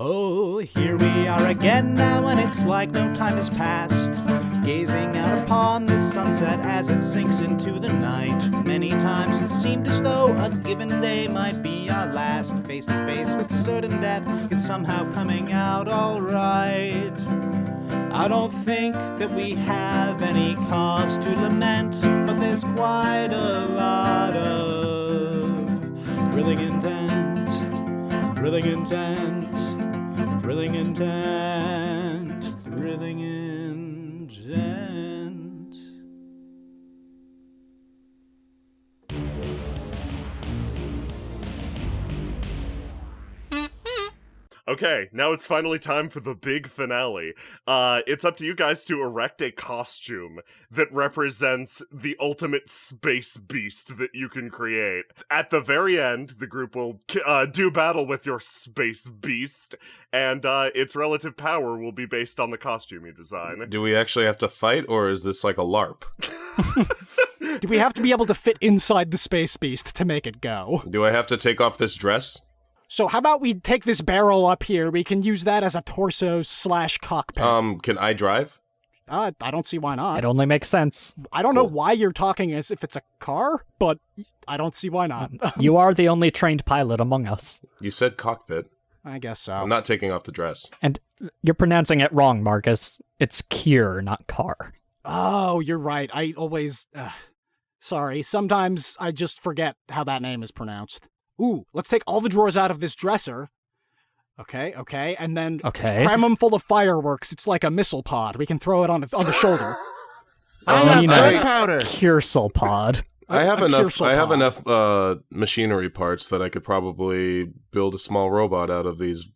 Oh, here we are again now, and it's like no time has passed. Gazing out upon the sunset as it sinks into the night. Many times it seemed as though a given day might be our last. Face to face with certain death, it's somehow coming out alright. I don't think that we have any cause to lament, but there's quite a lot of thrilling intent, thrilling intent, thrilling intent, thrilling intent. Okay, now it's finally time for the big finale. It's up to you guys to erect a costume that represents the ultimate space beast that you can create. At the very end, the group will do battle with your space beast, and its relative power will be based on the costume you design. Do we actually have to fight, or is this like a LARP? Do we have to be able to fit inside the space beast to make it go? Do I have to take off this dress? So how about we take this barrel up here? We can use that as a torso/cockpit. Can I drive? I don't see why not. It only makes sense. I don't know why you're talking as if it's a car, but I don't see why not. You are the only trained pilot among us. You said cockpit. I guess so. I'm not taking off the dress. And you're pronouncing it wrong, Marcus. It's Kier, not car. Oh, you're right. I always... sorry, sometimes I just forget how that name is pronounced. Ooh, let's take all the drawers out of this dresser. Okay, and then cram them full of fireworks. It's like a missile pod. We can throw it on the shoulder. I have gunpowder. Cursal pod. I have enough machinery parts that I could probably build a small robot out of these,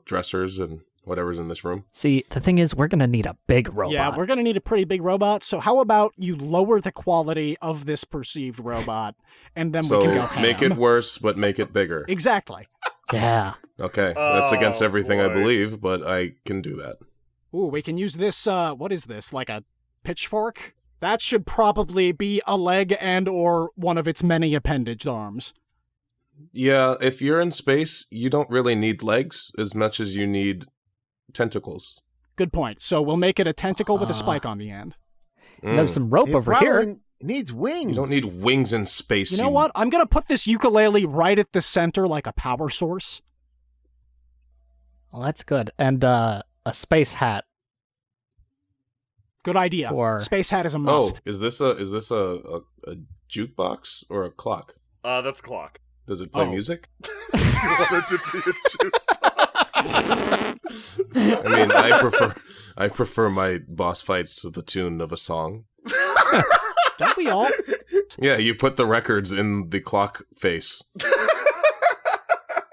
dressers and whatever's in this room. See, the thing is, we're going to need a big robot. Yeah, we're going to need a pretty big robot. So how about you lower the quality of this perceived robot, and then we can go ham. Make it worse, but make it bigger. Exactly. Yeah. Okay, that's against everything I believe, but I can do that. Ooh, we can use this, what is this, like a pitchfork? That should probably be a leg and or one of its many appendage arms. Yeah, if you're in space, you don't really need legs as much as you need tentacles. Good point. So we'll make it a tentacle with a spike on the end. There's some rope over here. It needs wings. You don't need wings in space. You know what? I'm going to put this ukulele right at the center like a power source. Well, that's good. And a space hat. Good idea. Space hat is a must. Oh, is this a jukebox or a clock? That's a clock. Does it play music? You want it to be a jukebox? I mean, I prefer my boss fights to the tune of a song. Don't we all? Yeah, you put the records in the clock face.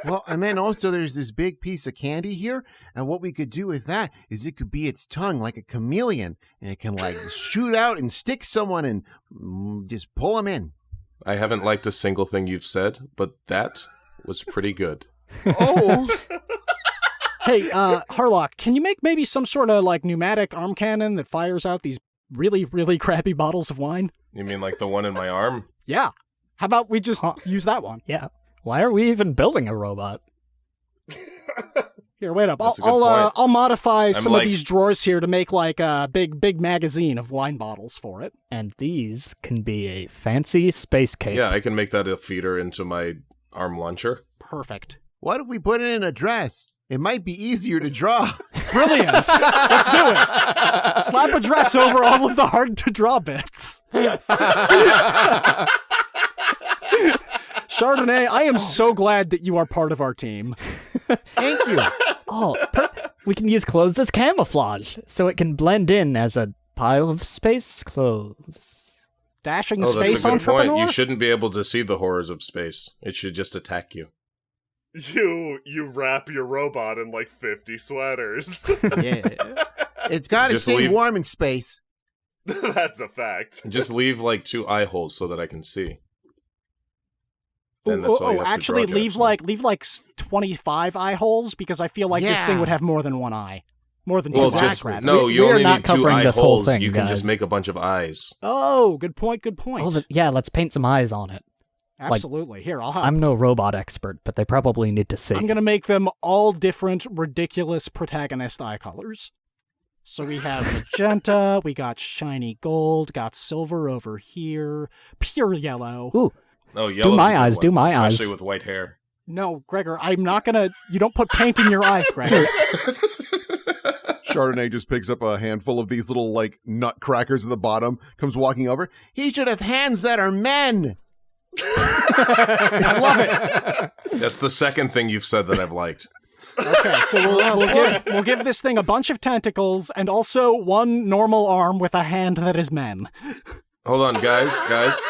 Well, and then also there's this big piece of candy here, and what we could do with that is it could be its tongue like a chameleon, and it can shoot out and stick someone and just pull them in. I haven't liked a single thing you've said, but that was pretty good. Oh! Hey, Harlock, can you make maybe some sort of pneumatic arm cannon that fires out these really, really crappy bottles of wine? You mean like the one in my arm? Yeah. How about we just use that one? Yeah. Why are we even building a robot? Here, wait up. I'll modify some of these drawers here to make a big magazine of wine bottles for it. And these can be a fancy space cape. Yeah, I can make that a feeder into my arm launcher. Perfect. What if we put it in a dress? It might be easier to draw. Brilliant. Let's do it. Slap a dress over all of the hard-to-draw bits. Chardonnay, I am so glad that you are part of our team. Thank you. We can use clothes as camouflage, so it can blend in as a pile of space clothes. Dashing space space that's a good entrepreneur? point. You shouldn't be able to see the horrors of space. It should just attack you. You wrap your robot in 50 sweaters. Yeah. It's got to stay warm in space. That's a fact. Just leave 2 eye holes so that I can see. Then that's all you have to actually draw, leave 25 eye holes because I feel like this thing would have more than one eye. More than two eyes. You only need 2 eye holes. You can just make a bunch of eyes. Oh, good point. Let's paint some eyes on it. Absolutely. Here, I'll help. I'm no robot expert, but they probably need to see. I'm going to make them all different, ridiculous protagonist eye colors. So we have magenta, we got shiny gold, got silver over here, pure yellow. Ooh, Oh, yellow. my eyes, do my especially eyes. with white hair. No, Gregor, I'm not going to... You don't put paint in your eyes, Gregor. Chardonnay just picks up a handful of these little, like, nutcrackers at the bottom, comes walking over. He should have hands that are men! I love it. That's the second thing you've said that I've liked. Okay, so we'll give this thing a bunch of tentacles and also one normal arm with a hand that is men. Hold on, guys.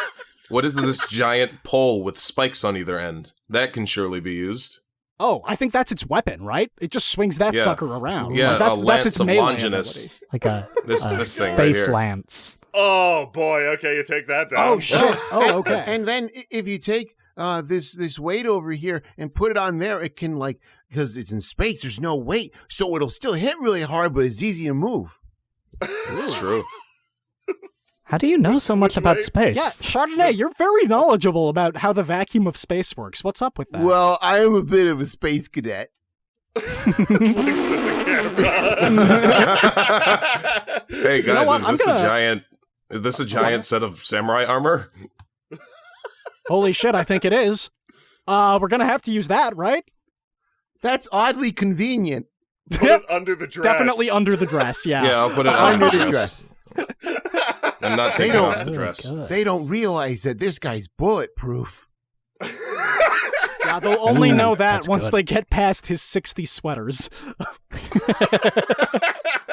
What is this giant pole with spikes on either end? That can surely be used. Oh, I think that's its weapon, right? It just swings that Yeah. sucker around. Yeah, Like, a that's lance its of melee Longinus. ability. Like a This thing right space here. lance. Oh boy, okay, you take that down. Oh, shit. Oh, okay. And then if you take this weight over here and put it on there, it can, like, because it's in space, there's no weight, so it'll still hit really hard, but it's easy to move. It's true. How do you know so much about weight? space? Yeah, Chardonnay, you're very knowledgeable about how the vacuum of space works. What's up with that? Well, I am a bit of a space cadet. Hey You know guys, what? is this a giant set of samurai armor? Holy shit, I think it is. We're gonna have to use that, right? That's oddly convenient. Put it under the dress. Definitely under the dress, yeah. Yeah, I'll put it Under under the the dress. I'm not taking don't- off the dress. Good. They don't realize that this guy's bulletproof. Yeah, they'll only Ooh, know that that's once good. they get past his 60 sweaters.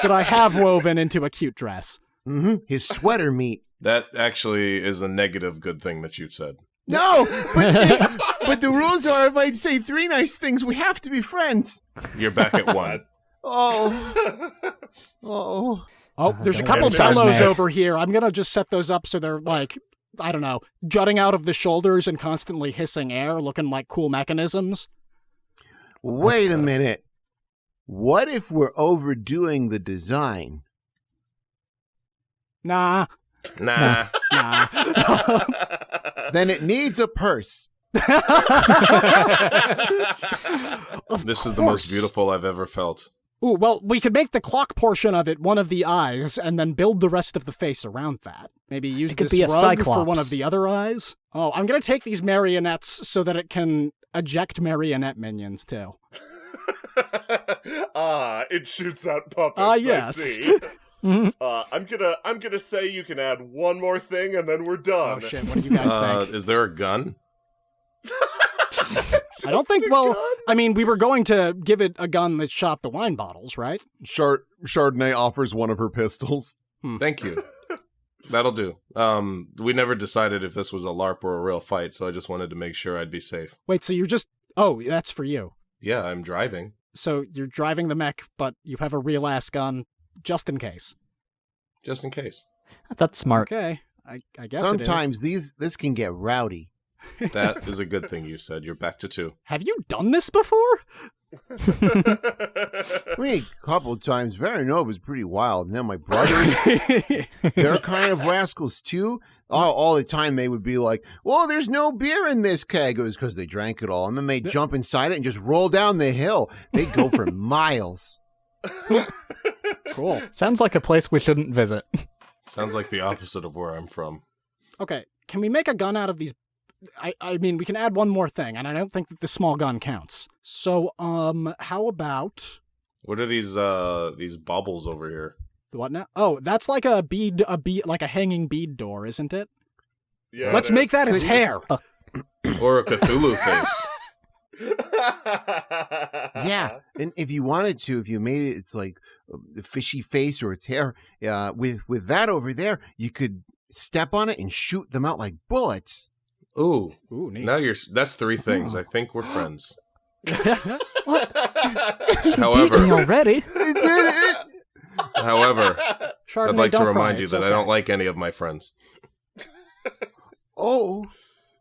That I have woven into a cute dress. Mm-hmm. His sweater meat. That actually is a negative good thing that you've said. No, but the rules are if I say 3 nice things, we have to be friends. You're back at 1. Oh. Oh. Oh, there's a don't couple worry. bellows Chardonnay. over here. I'm gonna just set those up so they're like, I don't know, jutting out of the shoulders and constantly hissing air, looking like cool mechanisms. Wait a minute. What if we're overdoing the design? Nah, Nah. nah. Then it needs a purse. This is the most beautiful I've ever felt. Ooh, well, we could make the clock portion of it one of the eyes, and then build the rest of the face around that. Maybe use It could this be a rug for one cyclops. of the other eyes. Oh, I'm gonna take these marionettes so that it can eject marionette minions too. It shoots out puppets. Ah, yes. I see. Mhm. I'm gonna say you can add one more thing and then we're done. Oh shit! What do you guys think? Is there a gun? I don't think. Well, I mean, we were going to give it a gun that shot the wine bottles, right? Chardonnay offers one of her pistols. Thank you. That'll do. We never decided if this was a LARP or a real fight, so I just wanted to make sure I'd be safe. Wait, so you're just? Oh, that's for you. Yeah, I'm driving. So you're driving the mech, but you have a real ass gun just in case. Just in case. That's smart. Okay, I guess Sometimes this can get rowdy. That is a good thing you said. You're back to 2. Have you done this before? I mean, a couple of times. Veranova's pretty wild. And then my brothers, they're kind of rascals too. All the time they would be like, well, there's no beer in this keg. It was because they drank it all. And then they'd jump inside it and just roll down the hill. They'd go for miles. Cool. Sounds like a place we shouldn't visit. Sounds like the opposite of where I'm from. Okay, can we make a gun out of these? I mean, we can add one more thing, and I don't think that the small gun counts. So, how about What are these baubles over here? what now? Oh, that's like a bead, like a hanging bead door, isn't it? Yeah, Let's it make is. that its hair. Or a Cthulhu face? Yeah, and if you wanted to, if you made it, it's like the fishy face or its hair. With that over there, you could step on it and shoot them out like bullets. Ooh. Ooh, neat. Now that's 3 things. I think we're friends. Beat However, me already. however, Chardonnay, I'd like to don't remind cry, you it's that I okay. don't like any of my friends. Oh,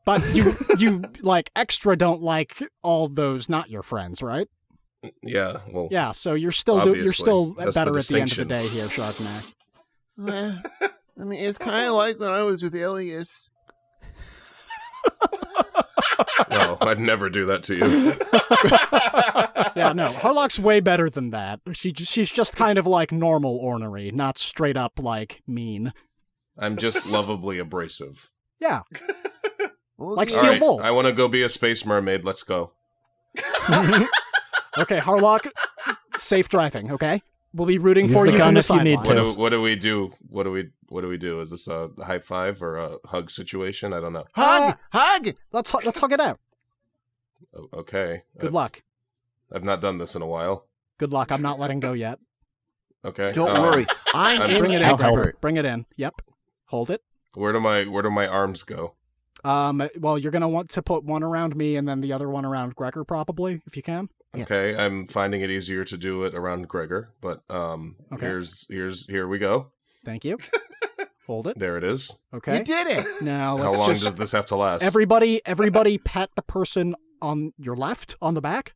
But you like extra don't like all those not your friends, right? Yeah, well, Yeah, so you're still Obviously. you're still That's better the at the end of the distinction. day here, Chardonnay. I mean, it's kind of like when I was with Elias. No, I'd never do that to you. Yeah, no, Harlock's way better than that. She's just kind of like normal ornery, not straight up like mean. I'm just lovably abrasive. Yeah, Well, like yeah. All Steel right, Bull. I want to go be a space mermaid. Let's go. Okay, Harlock, safe driving. Okay, we'll be rooting Use for the you gun from the if you need sidelines. to. What do we do? What do we do? Is this a high five or a hug situation? I don't know. Hug! Let's hug it out. Okay. Good luck. I've not done this in a while. Good luck. I'm not letting go yet. Okay. Don't worry. I'm Bring it in, I'll help. Gregor. Bring it in. Yep. Hold it. Where do my arms go? Well, you're gonna want to put one around me and then the other one around Gregor, probably, if you can. Yeah. Okay, I'm finding it easier to do it around Gregor, but Okay. here we go. Thank you. Hold it. There it is. Okay. You did it. Now How let's long just does this have to last? everybody pat the person on your left on the back.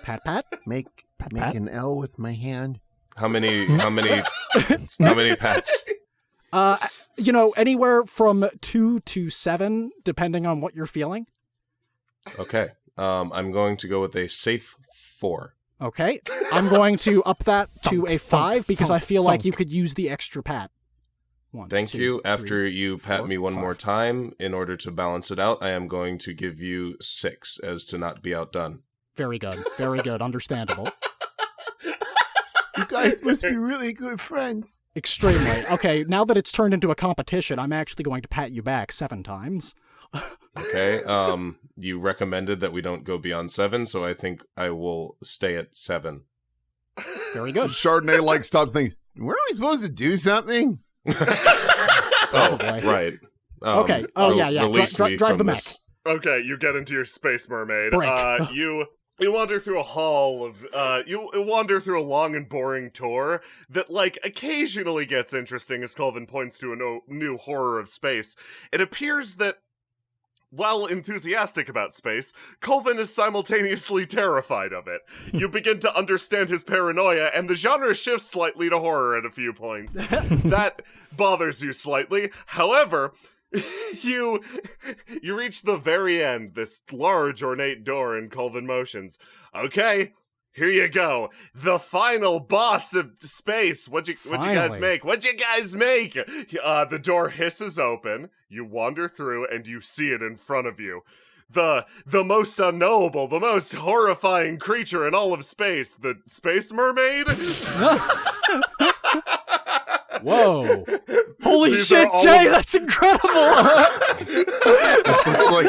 Pat. Make pat. an L with my hand. How many pats? Anywhere from 2 to 7, depending on what you're feeling. Okay. I'm going to go with a safe 4. Okay. I'm going to up that to a 5 because I feel like thunk. you could use the extra pat. 1, Thank 2, you. 3, After you pat 4, me one 5. more time, in order to balance it out, I am going to give you 6 as to not be outdone. Very good. Very good. Understandable. You guys must be really good friends. Extremely. Okay, now that it's turned into a competition, I'm actually going to pat you back 7 times. Okay. You recommended that we don't go beyond 7, so I think I will stay at 7. Very good. Chardonnay stops thinking, weren't we supposed to do something? Probably. Right. Okay. Oh, yeah. Release me Drive from the mech. this. Okay, you get into your space mermaid. Break. You wander through a hall of you wander through a long and boring tour that occasionally gets interesting as Colvin points to a new horror of space. It appears that while enthusiastic about space, Colvin is simultaneously terrified of it. You begin to understand his paranoia, and the genre shifts slightly to horror at a few points. That bothers you slightly. However, you reach the very end, this large ornate door in Colvin motions. Okay, here you go. The final boss of space. What'd you guys Finally. make? What'd you guys make? The door hisses open. You wander through and you see it in front of you. The most unknowable, the most horrifying creature in all of space. The space mermaid? Whoa. Holy These shit, are all Jay, of- that's incredible! This looks like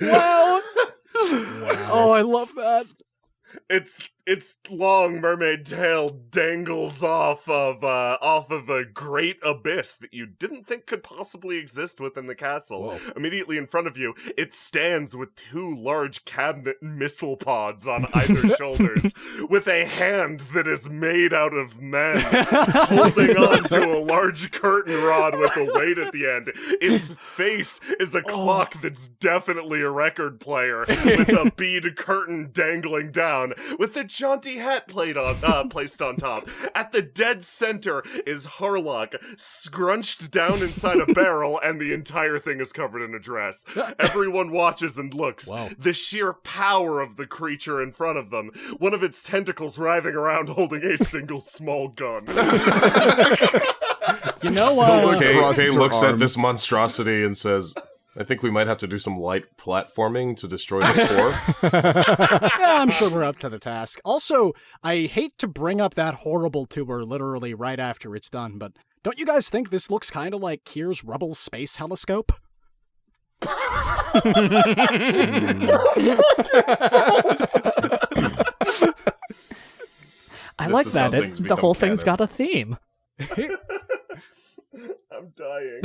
Wow. Oh, I love that. Its long mermaid tail dangles off of a great abyss that you didn't think could possibly exist within the castle. Whoa. Immediately in front of you, it stands with 2 large cabinet missile pods on either shoulders, with a hand that is made out of men, holding on to a large curtain rod with a weight at the end. Its face is a clock that's definitely a record player, with a bead curtain dangling down, with a jaunty hat placed on top. At the dead center is Harlock, scrunched down inside a barrel, and the entire thing is covered in a dress. Everyone watches and looks. Wow. The sheer power of the creature in front of them. One of its tentacles writhing around holding a single small gun. You know, Look, Kay crosses her looks at arms. this monstrosity and says, I think we might have to do some light platforming to destroy the core. yeah, I'm sure we're up to the task. Also, I hate to bring up that horrible tour literally right after it's done, but don't you guys think this looks kind of like Kier's Rebel space telescope? I This like is how that. things The become whole thing's canon. got a theme. I'm dying.